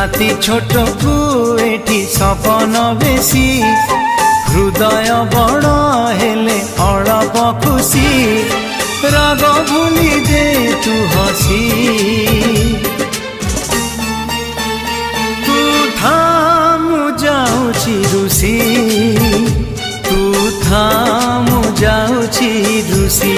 राति छोट को एठी सपन बेसी हृदय बड़ हेले अळप खुशी राग भूली दे तू हसी तू थामु जाउछि रुसी तू थामु जाउछि रुसी।